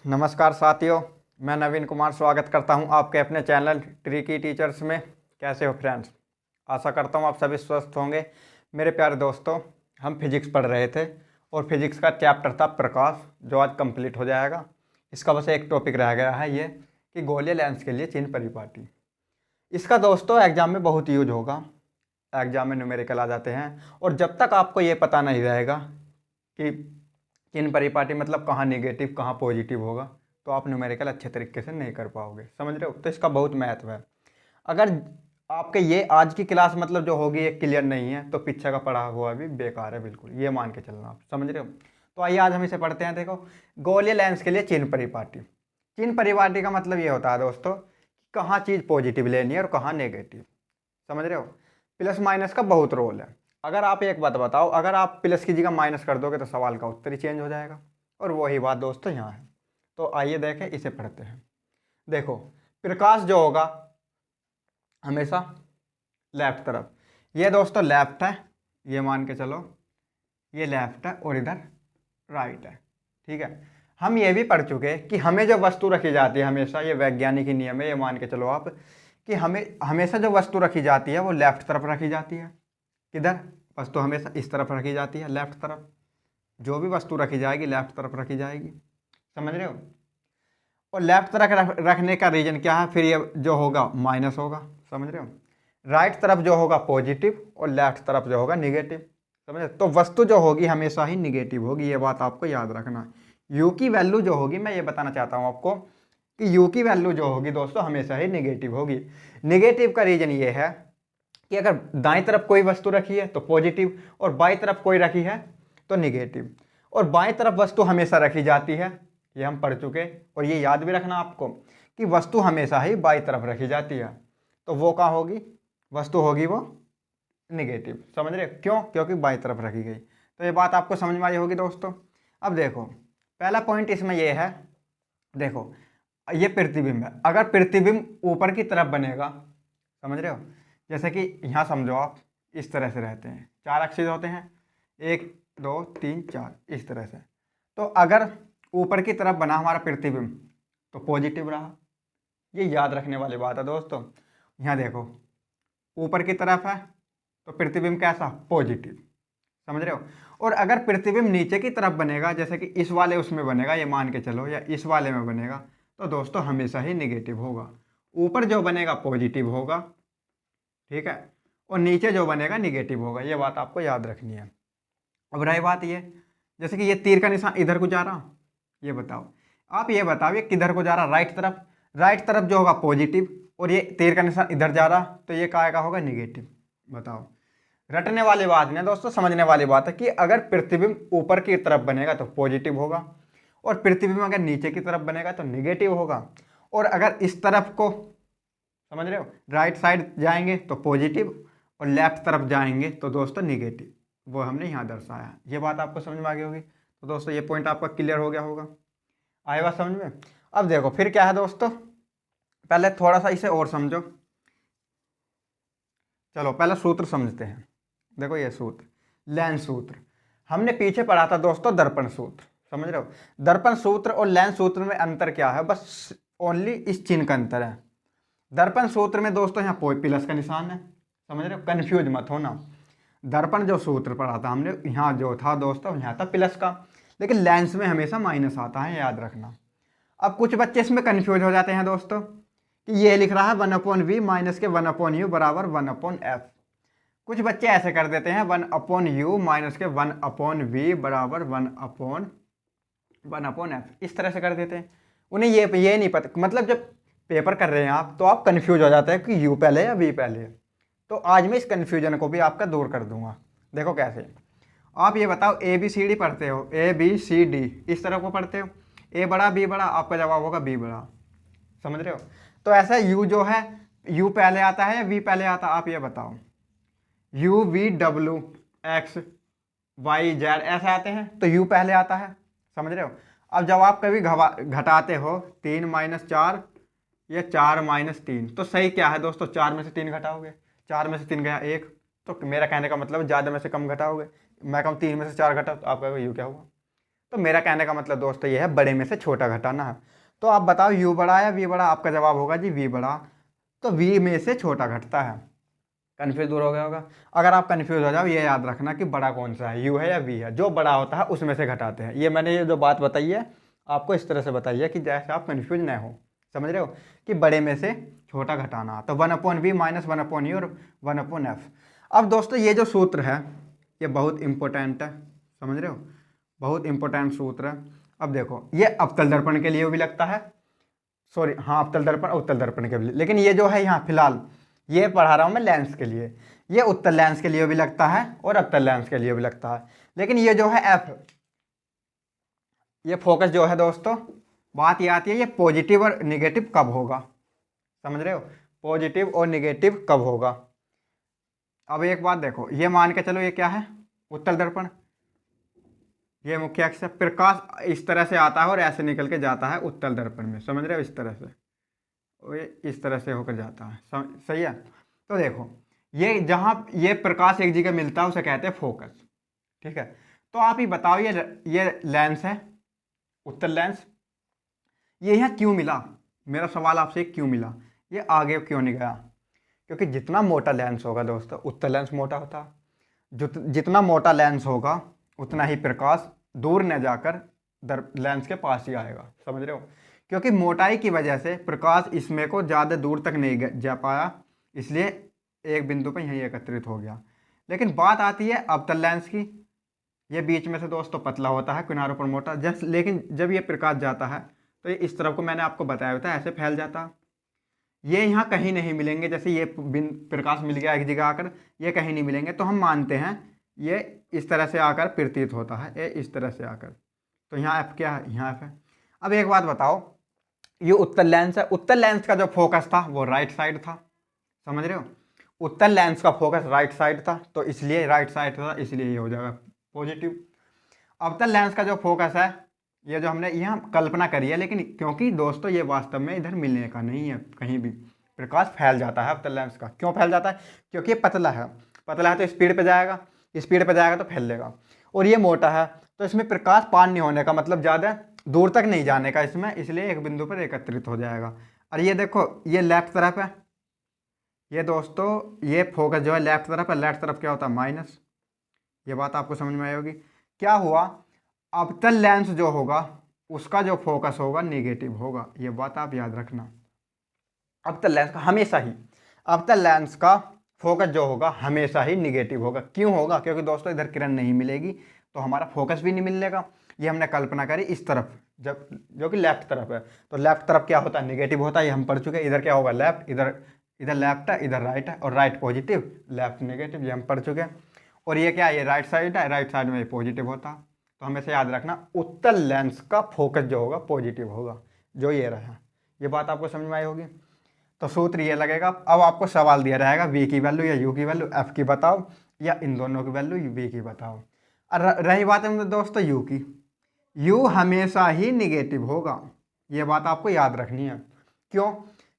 नमस्कार साथियों, मैं नवीन कुमार स्वागत करता हूं आपके अपने चैनल ट्रिकी टीचर्स में। कैसे हो फ्रेंड्स? आशा करता हूं आप सभी स्वस्थ होंगे। मेरे प्यारे दोस्तों, हम फिजिक्स पढ़ रहे थे और फिजिक्स का चैप्टर था प्रकाश, जो आज कंप्लीट हो जाएगा। इसका बस एक टॉपिक रह गया है, ये कि गोलीय लेंस के लिए चिन्ह परिपाटी। इसका दोस्तों एग्जाम में बहुत यूज होगा, एग्जाम में न्यूमेरिकल आ जाते हैं। और जब तक आपको ये पता नहीं रहेगा कि चिन्ह परिपाटी मतलब कहाँ नेगेटिव कहाँ पॉजिटिव होगा, तो आप न्यूमेरिकल अच्छे तरीके से नहीं कर पाओगे। समझ रहे हो? तो इसका बहुत महत्व है। अगर आपके ये आज की क्लास मतलब जो होगी ये क्लियर नहीं है, तो पीछे का पढ़ा हुआ भी बेकार है, बिल्कुल ये मान के चलना आप। समझ रहे हो? तो आइए आज हम इसे पढ़ते हैं। देखो, गोलीय लेंस के लिए चिन्ह परिपाटी। चिन्ह परिपाटी का मतलब ये होता है दोस्तों कि कहाँ चीज़ पॉजिटिव लेनी है और कहाँ नेगेटिव। समझ रहे हो? प्लस माइनस का बहुत रोल है। अगर आप एक बात बताओ, अगर आप प्लस की जगह माइनस कर दोगे तो सवाल का उत्तर ही चेंज हो जाएगा। और वही बात दोस्तों यहाँ है। तो आइए देखें, इसे पढ़ते हैं। देखो, प्रकाश जो होगा हमेशा लेफ्ट तरफ, ये दोस्तों लेफ्ट है, ये मान के चलो ये लेफ्ट है और इधर राइट है। ठीक है, हम ये भी पढ़ चुके हैं कि हमें जो वस्तु रखी जाती है हमेशा, ये वैज्ञानिक ही नियम है, ये मान के चलो आप कि हमें हमेशा जो वस्तु रखी जाती है वो लेफ्ट तरफ रखी जाती है। किधर? वस्तु हमेशा इस तरफ रखी जाती है, लेफ्ट तरफ। जो भी वस्तु रखी जाएगी लेफ्ट तरफ रखी जाएगी। समझ रहे हो? और लेफ्ट तरफ रखने का रीजन क्या है? फिर ये जो होगा माइनस होगा। समझ रहे हो? राइट तरफ जो होगा पॉजिटिव और लेफ्ट तरफ जो होगा निगेटिव। समझ? तो वस्तु जो होगी हमेशा ही निगेटिव होगी, ये बात आपको याद रखना। यू की वैल्यू जो होगी, मैं ये बताना चाहता हूँ आपको कि यू की वैल्यू जो होगी दोस्तों हमेशा ही निगेटिव होगी। निगेटिव का रीजन ये है कि अगर दाईं तरफ कोई वस्तु रखी है तो पॉजिटिव और बाईं तरफ कोई रखी है तो निगेटिव। और बाईं तरफ वस्तु हमेशा रखी जाती है, ये हम पढ़ चुके। और ये याद भी रखना आपको कि वस्तु हमेशा ही बाईं तरफ रखी जाती है, तो वो कहाँ होगी? वस्तु होगी वो निगेटिव। समझ रहे? क्यों? क्योंकि बाईं तरफ रखी गई। तो ये बात आपको समझ में आई होगी दोस्तों। अब देखो, पहला पॉइंट इसमें ये है, देखो ये प्रतिबिंब है। अगर प्रतिबिंब ऊपर की तरफ बनेगा, समझ रहे हो, जैसे कि यहाँ समझो आप इस तरह से रहते हैं, चार एक्सिस होते हैं, 1 2 3 4 इस तरह से। तो अगर ऊपर की तरफ बना हमारा प्रतिबिंब तो पॉजिटिव रहा। ये याद रखने वाली बात है दोस्तों। यहाँ देखो, ऊपर की तरफ है तो प्रतिबिंब कैसा? पॉजिटिव। समझ रहे हो? और अगर प्रतिबिंब नीचे की तरफ बनेगा, जैसे कि इस वाले उसमें बनेगा, ये मान के चलो, या इस वाले में बनेगा, तो दोस्तों हमेशा ही निगेटिव होगा। ऊपर जो बनेगा पॉजिटिव होगा, ठीक है, और नीचे जो बनेगा निगेटिव होगा। ये बात आपको याद रखनी है। अब रही बात ये, जैसे कि ये तीर का निशान इधर को जा रहा, ये बताओ, आप ये बताओ ये किधर को जा रहा? राइट तरफ। राइट तरफ जो होगा पॉजिटिव और ये तीर का निशान इधर जा रहा, तो ये काय का होगा? निगेटिव। बताओ, रटने वाली बात नहीं दोस्तों, समझने वाली बात है कि अगर प्रतिबिंब ऊपर की तरफ बनेगा तो पॉजिटिव होगा, और प्रतिबिंब अगर नीचे की तरफ बनेगा तो निगेटिव होगा। और अगर इस तरफ को, समझ रहे हो, राइट साइड जाएंगे तो पॉजिटिव और लेफ्ट तरफ जाएंगे तो दोस्तों निगेटिव। वो हमने यहाँ दर्शाया। ये बात आपको समझ में आ गई होगी। तो दोस्तों ये पॉइंट आपका क्लियर हो गया होगा। आए बात समझ में? अब देखो फिर क्या है दोस्तों, पहले थोड़ा सा इसे और समझो। चलो पहले सूत्र समझते हैं। देखो ये सूत्र, लेंस सूत्र, हमने पीछे पढ़ा था दोस्तों दर्पण सूत्र। समझ रहे हो? दर्पण सूत्र और लेंस सूत्र में अंतर क्या है? बस ओनली इस चिन्ह का अंतर है। दर्पण सूत्र में दोस्तों यहाँ प्लस का निशान है। समझ रहे हो? कन्फ्यूज मत होना। दर्पण जो सूत्र पढ़ा था हमने, यहाँ जो था दोस्तों यहाँ था प्लस का, लेकिन लेंस में हमेशा माइनस आता है, याद रखना। अब कुछ बच्चे इसमें कन्फ्यूज हो जाते हैं दोस्तों कि ये लिख रहा है 1/v माइनस के 1/u बराबर 1/f। कुछ बच्चे ऐसे कर देते हैं 1/u माइनस के 1/v बराबर 1/f, इस तरह से कर देते हैं। उन्हें ये नहीं पता, मतलब जब पेपर कर रहे हैं आप तो आप कन्फ्यूज हो जाते हैं कि u पहले या v पहले है। तो आज मैं इस कन्फ्यूजन को भी आपका दूर कर दूंगा। देखो कैसे, आप ये बताओ ABCD पढ़ते हो, ABCD इस तरह को पढ़ते हो, A बड़ा B बड़ा, आपका जवाब होगा B बड़ा। समझ रहे हो? तो ऐसा U जो है, U पहले आता है या V पहले आता है? आप ये बताओ। U V W X Y Z ऐसे आते हैं तो U पहले आता है। समझ रहे हो? अब जब आप कभी घटाते हो 3 - 4 या 4 - 3, तो सही क्या है दोस्तों? 4 में से 3 घटाओगे, 4 में से 3 गया 1, तो मेरा कहने का मतलब ज़्यादा में से कम घटाओगे। मैं कहूँ 3 में से 4 घटा, तो आप कहोगे यू क्या हुआ? तो मेरा कहने का मतलब दोस्तों ये है बड़े में से छोटा घटाना है। तो आप बताओ u बड़ा या v बड़ा? आपका जवाब होगा जी v बड़ा। तो v में से छोटा घटता है। कन्फ्यूज दूर हो गया होगा। अगर आप कन्फ्यूज हो जाओ, ये याद रखना कि बड़ा कौन सा है, u है या v है। जो बड़ा होता है उसमें से घटाते हैं। ये मैंने ये जो बात बताई है आपको इस तरह से बताई है कि जैसे आप कन्फ्यूज ना हो, समझ रहे हो कि बड़े में से छोटा घटाना। तो 1/v माइनस 1/u और 1/f। अब दोस्तों ये जो सूत्र है ये बहुत इंपॉर्टेंट है, समझ रहे हो, बहुत इंपॉर्टेंट सूत्र है। अब देखो ये अवतल दर्पण के लिए भी लगता है, सॉरी हाँ अवतल दर्पण उत्तल दर्पण के लिए, लेकिन ये जो है यहाँ फिलहाल ये पढ़ा रहा हूँ मैं लेंस के लिए। ये उत्तल लेंस के लिए भी लगता है और अवतल लेंस के लिए भी लगता है। लेकिन ये जो है एफ, ये फोकस जो है दोस्तों, बात ये आती है ये पॉजिटिव और निगेटिव कब होगा, समझ रहे हो, पॉजिटिव और निगेटिव कब होगा। अब एक बात देखो, ये मान के चलो ये क्या है, उत्तल दर्पण, ये मुख्य अक्ष है। प्रकाश इस तरह से आता है और ऐसे निकल के जाता है उत्तल दर्पण में, समझ रहे हो, इस तरह से, और ये इस तरह से होकर जाता है, सही है। तो देखो ये जहाँ ये प्रकाश एक जगह मिलता है उसे कहते हैं फोकस, ठीक है। तो आप ही बताओ ये लेंस है, उत्तल लेंस, ये यहाँ क्यों मिला? मेरा सवाल आपसे क्यों मिला, ये आगे क्यों नहीं गया? क्योंकि जितना मोटा लेंस होगा दोस्तों, उत्तल लेंस मोटा होता है, जितना मोटा लेंस होगा उतना ही प्रकाश दूर न जाकर लेंस के पास ही आएगा, समझ रहे हो। क्योंकि मोटाई की वजह से प्रकाश इसमें को ज़्यादा दूर तक नहीं जा पाया, इसलिए एक बिंदु पर यहीं एकत्रित हो गया। लेकिन बात आती है अवतल लेंस की, ये बीच में से दोस्तों पतला होता है, किनारों पर मोटा, लेकिन जब ये प्रकाश जाता है तो ये इस तरफ को मैंने आपको बताया था ऐसे फैल जाता। ये यहाँ कहीं नहीं मिलेंगे, जैसे ये प्रकाश मिल गया एक जगह आकर, ये कहीं नहीं मिलेंगे। तो हम मानते हैं ये इस तरह से आकर प्रतीत होता है, ये इस तरह से आकर। तो यहाँ एफ क्या है, यहाँ एफ है। अब एक बात बताओ, ये उत्तल लेंस है, उत्तल लेंस का जो फोकस था वो राइट साइड था, समझ रहे हो, उत्तल लेंस का फोकस राइट साइड था, तो इसलिए राइट साइड था, इसलिए ये हो जाएगा पॉजिटिव। अवतल लेंस का जो फोकस है, ये जो हमने यहाँ कल्पना करी है, लेकिन क्योंकि दोस्तों ये वास्तव में इधर मिलने का नहीं है, कहीं भी प्रकाश फैल जाता है अवतल लेंस का। क्यों फैल जाता है? क्योंकि ये पतला है, पतला है तो स्पीड पे जाएगा, स्पीड पे जाएगा तो फैल लेगा। और ये मोटा है तो इसमें प्रकाश पार नहीं होने का, मतलब ज़्यादा दूर तक नहीं जाने का इसमें, इसलिए एक बिंदु पर एकत्रित हो जाएगा। और ये देखो ये लेफ्ट तरफ है, ये दोस्तों ये फोकस जो है लेफ्ट तरफ है, लेफ्ट तरफ क्या होता है माइनस। ये बात आपको समझ में आई होगी। क्या हुआ, अवतल लेंस जो होगा उसका जो फोकस होगा नेगेटिव होगा, ये बात आप याद रखना। अवतल लेंस का हमेशा ही, अवतल लेंस का फोकस जो होगा हमेशा ही निगेटिव होगा। क्यों होगा? क्योंकि दोस्तों इधर किरण नहीं मिलेगी तो हमारा फोकस भी नहीं मिलेगा। ये हमने कल्पना करी इस तरफ, जब जो कि लेफ्ट तरफ है, तो लेफ्ट तरफ क्या होता है, निगेटिव होता है, ये हम पढ़ चुके हैं। इधर क्या होगा, लेफ्ट, इधर लेफ्ट है, इधर राइट है, और राइट पॉजिटिव लेफ्ट नेगेटिव, ये हम पढ़ चुके हैं। और ये क्या है, ये राइट साइड है, राइट साइड में पॉजिटिव होता है। तो हमेशा याद रखना उत्तल लेंस का फोकस जो होगा पॉजिटिव होगा, जो ये रहा। ये बात आपको समझ में आई होगी। तो सूत्र ये लगेगा। अब आपको सवाल दिया रहेगा v की वैल्यू या u की वैल्यू, f की बताओ, या इन दोनों की वैल्यू v की बताओ। और रही बात है दोस्तों u की, u हमेशा ही निगेटिव होगा, ये बात आपको याद रखनी है। क्यों?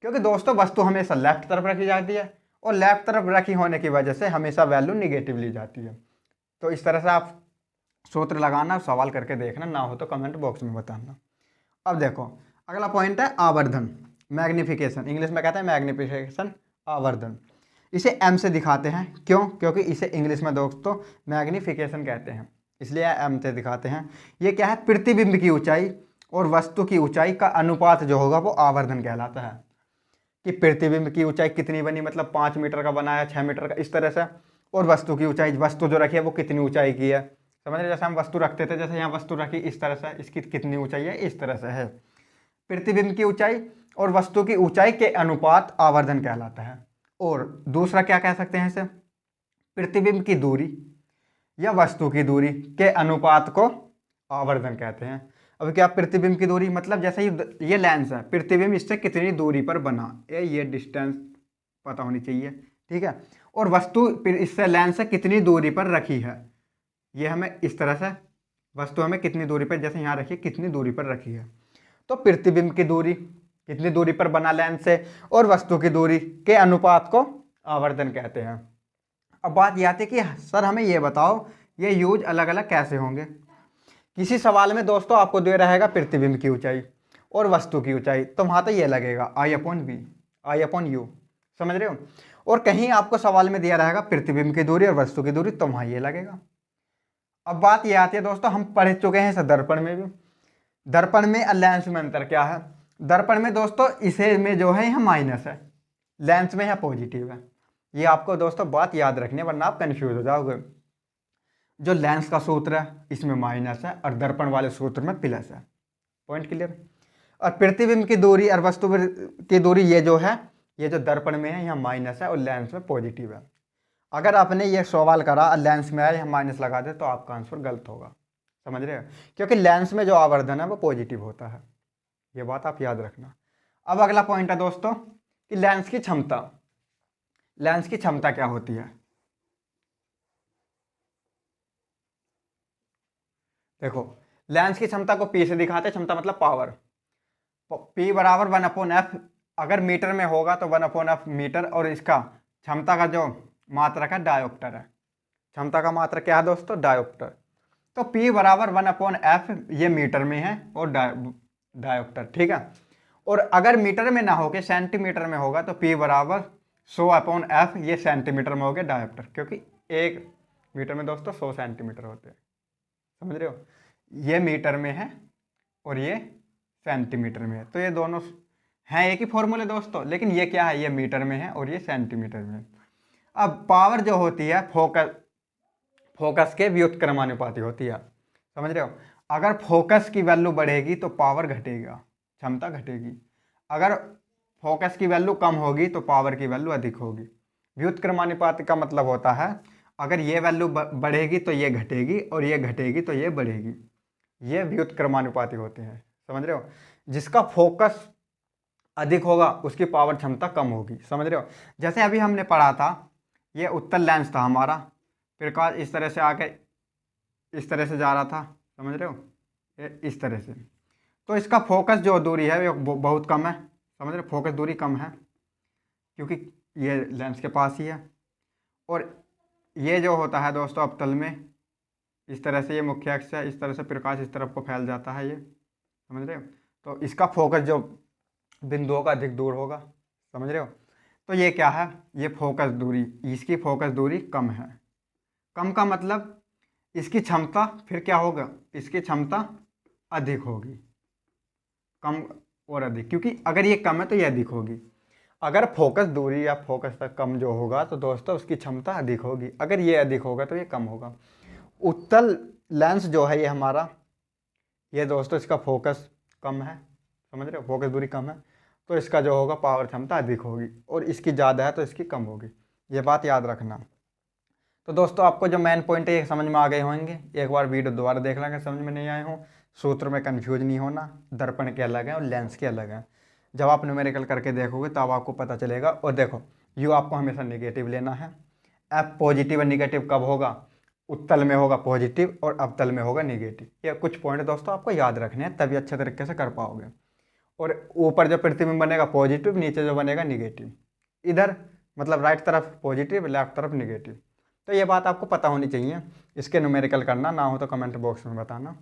क्योंकि दोस्तों वस्तु हमेशा लेफ्ट तरफ रखी जाती है, और लेफ्ट तरफ रखी होने की वजह से हमेशा वैल्यू निगेटिव ली जाती है। तो इस तरह से आप सूत्र लगाना, सवाल करके देखना, ना हो तो कमेंट बॉक्स में बताना। अब देखो अगला पॉइंट है आवर्धन, मैग्निफिकेशन, इंग्लिश में कहते हैं मैग्निफिकेशन, आवर्धन। इसे m से दिखाते हैं, क्यों? क्योंकि इसे इंग्लिश में दोस्तों मैग्निफिकेशन कहते हैं, इसलिए m से दिखाते हैं। ये क्या है, प्रतिबिंब की ऊंचाई और वस्तु की ऊंचाई का अनुपात जो होगा वो आवर्धन कहलाता है। कि प्रतिबिंब की ऊंचाई कितनी बनी, मतलब 5 मीटर का बनाया, 6 मीटर का, इस तरह से। और वस्तु की ऊंचाई, वस्तु जो रखी है वो कितनी ऊंचाई की है, समझ रहे, जैसे हम वस्तु रखते थे, जैसे यहाँ वस्तु रखी इस तरह से, इसकी कितनी ऊंचाई है, इस तरह से है। प्रतिबिंब की ऊंचाई और वस्तु की ऊंचाई के अनुपात आवर्धन कहलाता है। और दूसरा क्या कह सकते हैं इसे, प्रतिबिंब की दूरी या वस्तु की दूरी के अनुपात को आवर्धन कहते हैं। अब क्या प्रतिबिंब की दूरी, मतलब जैसे ये लेंस है, प्रतिबिंब इससे कितनी दूरी पर बना, ये डिस्टेंस पता होनी चाहिए, ठीक है। और वस्तु इससे लेंस से कितनी दूरी पर रखी है, ये हमें इस तरह से, वस्तु हमें कितनी दूरी पर, जैसे यहाँ रखी, कितनी दूरी पर रखी है। तो प्रतिबिंब की दूरी कितनी दूरी पर बना लेंस से, और वस्तु की दूरी के अनुपात को आवर्धन कहते हैं। अब बात यह आती है कि सर हमें ये बताओ ये यूज अलग अलग कैसे होंगे। किसी सवाल में दोस्तों आपको दे रहेगा प्रतिबिंब की ऊंचाई और वस्तु की ऊंचाई, तो वहाँ तो ये लगेगा I/V, I/U, समझ रहे हो। और कहीं आपको सवाल में दिया रहेगा प्रतिबिंब की दूरी और वस्तु की दूरी, तो वहाँ ये लगेगा। अब बात ये आती है दोस्तों, हम पढ़ चुके हैं इस दर्पण में भी। दर्पण में और लेंस में अंतर क्या है। दर्पण में दोस्तों इसे में जो है यहाँ माइनस है, लेंस में यहाँ पॉजिटिव है। ये आपको दोस्तों बात याद रखनी है, वरना आप कन्फ्यूज हो जाओगे। जो लेंस का सूत्र है इसमें माइनस है और दर्पण वाले सूत्र में प्लस है। Point clear. और प्रतिबिंब की दूरी और वस्तु की दूरी ये जो है, ये जो दर्पण में है यहाँ माइनस है और लेंस में पॉजिटिव है। अगर आपने ये सवाल करा और लेंस में आया यहाँ माइनस लगा दे तो आपका आंसर गलत होगा, समझ रहे हो, क्योंकि लेंस में जो आवर्धन है वो पॉजिटिव होता है। ये बात आप याद रखना। अब अगला पॉइंट है दोस्तों कि लेंस की क्षमता। लेंस की क्षमता क्या होती है। देखो, लेंस की क्षमता को P से दिखाते हैं, क्षमता मतलब पावर। P बराबर 1/F, अगर मीटर में होगा तो 1/F मीटर, और इसका क्षमता का जो मात्रक है डायोप्टर है। क्षमता का मात्रक क्या है दोस्तों, डायोप्टर। तो P बराबर 1/F ये मीटर में है और डायोप्टर, ठीक है। और अगर मीटर में ना होके सेंटीमीटर में होगा तो P बराबर 100/F ये सेंटीमीटर में हो गया डायोप्टर, क्योंकि एक मीटर में दोस्तों 100 सेंटीमीटर होते हैं, समझ रहे हो। ये मीटर में है और ये सेंटीमीटर में है, तो ये दोनों हैं एक ही फॉर्मूले दोस्तों, लेकिन ये क्या है, ये मीटर में है और ये सेंटीमीटर में है। अब पावर जो होती है फोकस के व्युत्क्रमानुपाती होती है, समझ रहे हो। अगर फोकस की वैल्यू बढ़ेगी तो पावर घटेगा, क्षमता घटेगी। अगर फोकस की वैल्यू कम होगी तो पावर की वैल्यू अधिक होगी। व्युत्क्रमानुपाती का मतलब होता है अगर ये वैल्यू बढ़ेगी तो ये घटेगी और ये घटेगी तो ये बढ़ेगी। ये व्युत्क्रमानुपाती होते हैं, समझ रहे हो। जिसका फोकस अधिक होगा उसकी पावर क्षमता कम होगी, समझ रहे हो। जैसे अभी हमने पढ़ा था, ये उत्तल लेंस था हमारा, प्रकाश इस तरह से आके इस तरह से जा रहा था, समझ रहे हो, ये इस तरह से। तो इसका फोकस जो दूरी है वो बहुत कम है, समझ रहे हो, फोकस दूरी कम है क्योंकि ये लेंस के पास ही है। और ये जो होता है दोस्तों अवतल में, इस तरह से ये मुख्य अक्ष है, इस तरह से प्रकाश इस तरफ को फैल जाता है, ये समझ रहे हो। तो इसका फोकस जो बिंदुओं का अधिक दूर होगा, समझ रहे हो। तो ये क्या है, ये फोकस दूरी, इसकी फोकस दूरी कम है। कम का मतलब इसकी क्षमता फिर क्या होगा, इसकी क्षमता अधिक होगी। कम और अधिक, क्योंकि अगर ये कम है तो ये अधिक होगी। अगर फोकस दूरी या फोकस तक कम जो होगा तो दोस्तों उसकी क्षमता अधिक होगी, अगर ये अधिक होगा तो ये कम होगा। उत्तल लेंस जो है ये हमारा, ये दोस्तों इसका फोकस कम है, समझ रहे हो, फोकस दूरी कम है, तो इसका जो होगा पावर क्षमता अधिक होगी, और इसकी ज़्यादा है तो इसकी कम होगी। ये बात याद रखना। तो दोस्तों आपको जो मेन पॉइंट है ये समझ में आ गए होंगे। एक बार वीडियो दोबारा देख लेंगे, समझ में नहीं आए हों। सूत्र में कन्फ्यूज नहीं होना, दर्पण के अलग हैं और लेंस के अलग हैं। जब आप न्यूमेरिकल करके देखोगे तब आपको पता चलेगा। और देखो, यू आपको हमेशा नेगेटिव लेना है। एफ पॉजिटिव और निगेटिव कब होगा, उत्तल में होगा पॉजिटिव और अवतल में होगा नेगेटिव। ये कुछ पॉइंट दोस्तों आपको याद रखने हैं, तभी अच्छे तरीके से कर पाओगे। और ऊपर जो प्रतिबिंब बनेगा पॉजिटिव, नीचे जो बनेगा निगेटिव। इधर मतलब राइट तरफ पॉजिटिव, लेफ्ट तरफ निगेटिव। तो ये बात आपको पता होनी चाहिए। इसके न्यूमेरिकल करना ना हो तो कमेंट बॉक्स में बताना।